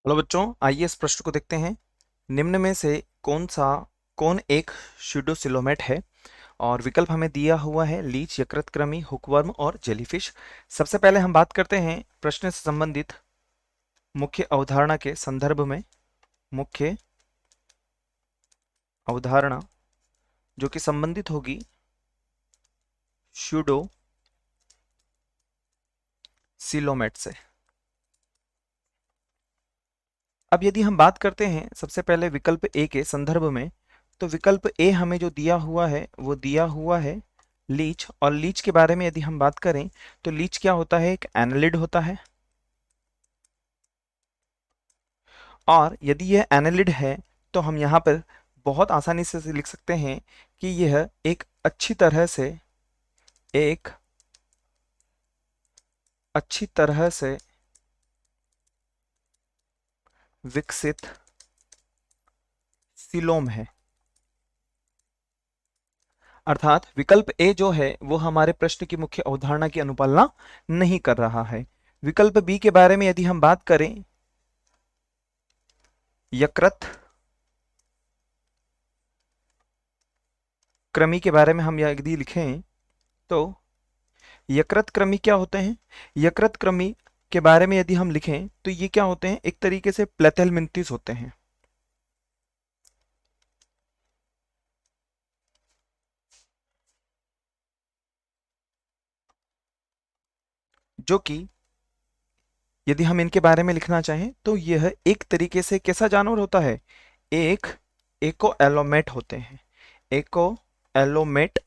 Hello बच्चों, आइए इस प्रश्न को देखते हैं। निम्न में से कौन एक स्यूडोसिलोमेट है? और विकल्प हमें दिया हुआ है लीच, यकृतकृमि, हुकवर्म और जेलीफिश। सबसे पहले हम बात करते हैं प्रश्न से संबंधित मुख्य अवधारणा के संदर्भ में। मुख्य अवधारणा जो कि संबंधित होगी स्यूडोसिलोमेट से। अब यदि हम बात करते हैं सबसे पहले विकल्प ए के संदर्भ में, तो विकल्प ए हमें जो दिया हुआ है वो दिया हुआ है लीच। और लीच के बारे में यदि हम बात करें तो लीच क्या होता है? एक एनालिड होता है। और यदि यह एनालिड है तो हम यहाँ पर बहुत आसानी से लिख सकते हैं कि यह एक अच्छी तरह से विकसित सिलोम है। अर्थात विकल्प ए जो है वो हमारे प्रश्न की मुख्य अवधारणा की अनुपालना नहीं कर रहा है। विकल्प बी के बारे में यदि हम बात करें, यकृत क्रमी के बारे में हम यदि लिखें तो यकृत क्रमी क्या होते हैं? यकृत क्रमी के बारे में यदि हम लिखें तो ये क्या होते हैं? एक तरीके से प्लेथेलमिंथिस होते हैं, जो कि यदि हम इनके बारे में लिखना चाहें तो यह एक तरीके से कैसा जानवर होता है? एक एको एलोमेट होते हैं। एको एलोमेट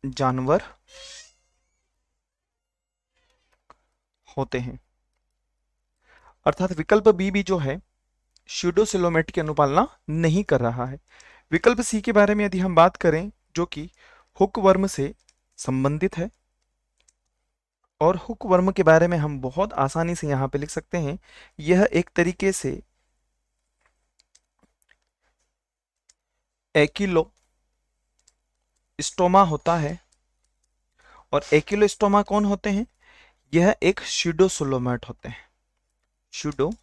जानवर होते हैं। अर्थात विकल्प बी भी जो है स्यूडोसिलोमेट की अनुपालना नहीं कर रहा है। विकल्प सी के बारे में यदि हम बात करें, जो कि हुकवर्म से संबंधित है, और हुकवर्म के बारे में हम बहुत आसानी से यहाँ पे लिख सकते हैं, यह एक तरीके से एकिलोस्टोमा होता है। और एकिलोस्टोमा कौन होते हैं? यह एक स्यूडोसिलोमेट होते हैं। स्यूडोसिलोमेट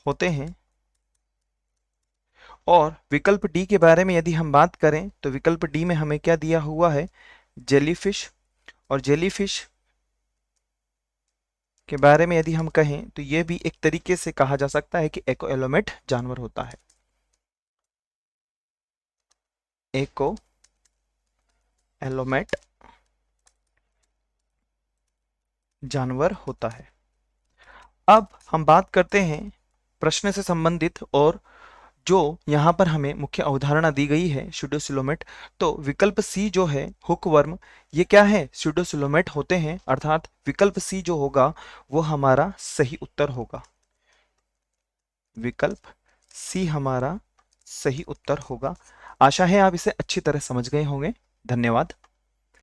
होते हैं। और विकल्प डी के बारे में यदि हम बात करें तो विकल्प डी में हमें क्या दिया हुआ है? जेलीफिश। और जेलीफिश के बारे में यदि हम कहें तो यह भी एक तरीके से कहा जा सकता है कि एको एलोमेट जानवर होता है। एको एलोमेट जानवर होता है। अब हम बात करते हैं प्रश्न से संबंधित, और जो यहाँ पर हमें मुख्य अवधारणा दी गई है स्यूडोसिलोमेट। तो विकल्प सी जो है हुकवर्म, ये क्या है? स्यूडोसिलोमेट होते हैं। अर्थात विकल्प सी जो होगा वो हमारा सही उत्तर होगा। विकल्प सी हमारा सही उत्तर होगा। आशा है आप इसे अच्छी तरह समझ गए होंगे। धन्यवाद।